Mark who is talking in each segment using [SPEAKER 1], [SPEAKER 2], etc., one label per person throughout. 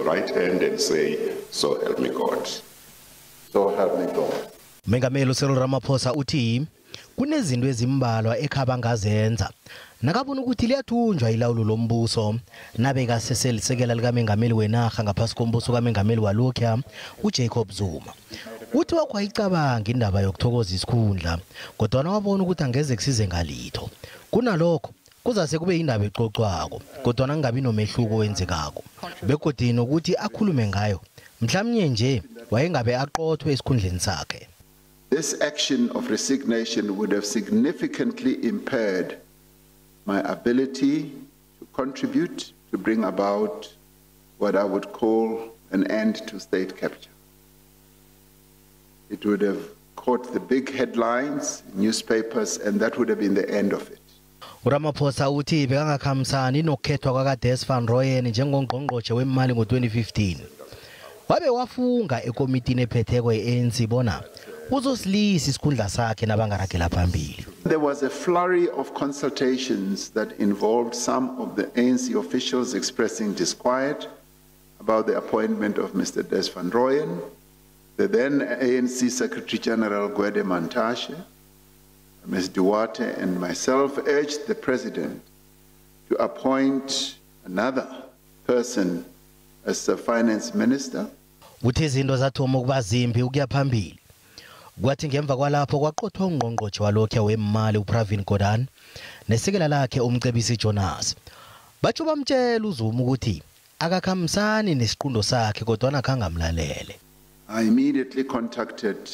[SPEAKER 1] right hand and say, so help me God. So help me God.
[SPEAKER 2] Umengameli uCyril Ramaphosa uthi kunezinto ezimbalwa ekhaba ngazenza nakabona ukuthi liyathunjwa ilawulo lombuso nabeka seselisekela likaMengameli wenarha ngaphasi kombuso kaMengameli walokya uJacob Zuma. Uthi wakwayicabanga indaba yokuthokoza isikhundla kodwa wabona ukuthi angeze kusize ngalitho. Kunalokho kuzase kube indaba exoxwako kodwa nangabi nomehluko wenzekako begodini nokuthi akhulume ngayo mhlawumnye nje wayengabe aqothwe esikhundleni sakhe.
[SPEAKER 3] This action of resignation would have significantly impaired my ability to contribute to bring about what I would call an end to state capture. It would have caught the big headlines, newspapers, and that would have been the end of it.
[SPEAKER 2] Ramaphosa uthi bekangakhamsani nokukhethwa kwaka-Des njengongqongqoshe wemali ngo-2015. Wabe wafunga ekomitini ephetheko ye-ANC bona uzosilisa isikhundla sakhe nabangaragela phambili.
[SPEAKER 3] There was a flurry of consultations that involved some of the ANC officials expressing disquiet about the appointment of Mr. Des van Rooyen, the then ANC Secretary General Gwede Mantashe, Ms. Duarte and myself urged the President to appoint another person as the Finance Minister.
[SPEAKER 2] Uthi izinto zathoma ukuba zimbi ukuya phambili. Kwathi ngemva kwalapho kwaqothwa ungqongqoshe walokya wemali uPravin Gordhan nesekela lakhe umcebisi Jonas. Batsho bamtshela uZuma ukuthi akakhamisani nesiqundo sakhe kodwa nakhangamlalele.
[SPEAKER 3] I immediately contacted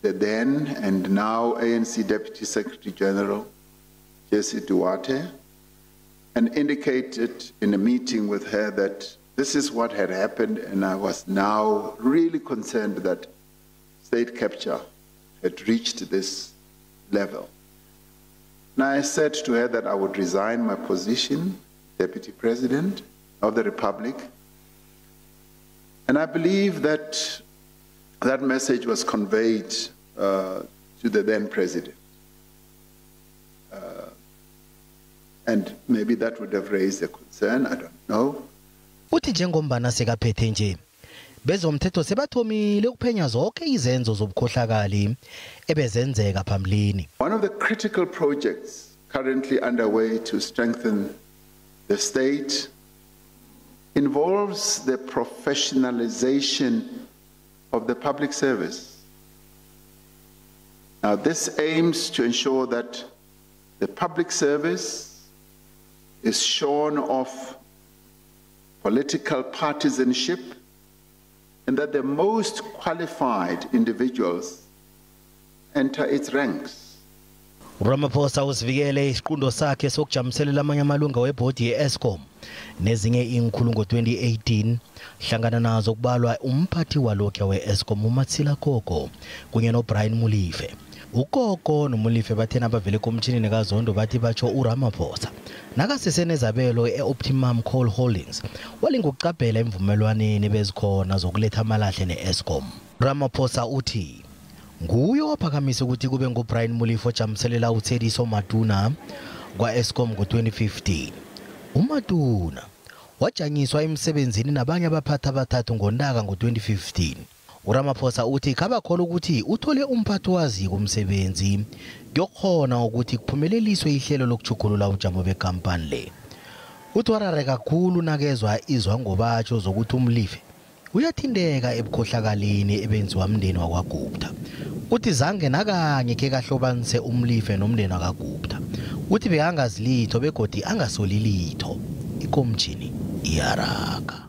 [SPEAKER 3] the then and now ANC Deputy Secretary General, Jessie Duarte, and indicated in a meeting with her that this is what had happened, and I was now really concerned that state capture had reached this level. And I said to her that I would resign my position, Deputy President of the Republic, and I believe that that message was conveyed to the then President. And maybe that would have raised a concern, I don't know.
[SPEAKER 2] Uthi njengombana sekaphethe nje bezomthetho sebathomile ukuphenya zonke izenzo zobukhohlakali ebezenzeka phambilini.
[SPEAKER 3] One of the critical projects currently underway to strengthen the state involves the professionalization of the public service. Now, this aims to ensure that the public service is shorn of political partisanship and that the most qualified individuals enter its ranks.
[SPEAKER 2] Ramaphosa usivikele isiqundo sakhe sokujamiselela amanye amalunga webhodi ye-Eskom nezinye inkhulu ngo-2018 hlangana nazo kubalwa umphathi walokya we-Eskom uMatsila Koko kunye noBrian Mulife. uKoko noMulife bathena bavele ekomtjhinini kaZondo bathi batsho uRamaphosa nakasesenezabelo e-Optimum Coal Holdings walinga ukucabhela imvumelwaneni bezikhona zokuletha amalahle ne-Eskom. Ramaphosa uthi nguye waphakamisa ukuthi kube ngoBrian Mulife ojamiselela uThediso Matuna kwa-Eskom ngo-2015. uMatuna wajanyiswa emsebenzini nabanye abaphathi abathathu ngoNtaka ngo-2015. uRamaphosa uthi kabakholwa ukuthi uthole umphathi wazi kumsebenzi yokukhona ukuthi kuphumeleliswe ihlelo lokujugulula ujamo bekampani le. Uthi warare kakhulu nakezwa izwa ngobatsho zokuthi uMlife uyathindeka ebukhohlakaleni ebenziwa umndeni wakwaGupta. Uthi zange nakanye ke kahlobanise uMlife nomndeni wakwaGupta. Uthi bekangazilitho begodi angasolilitho. Ikomtjhini iyaraga.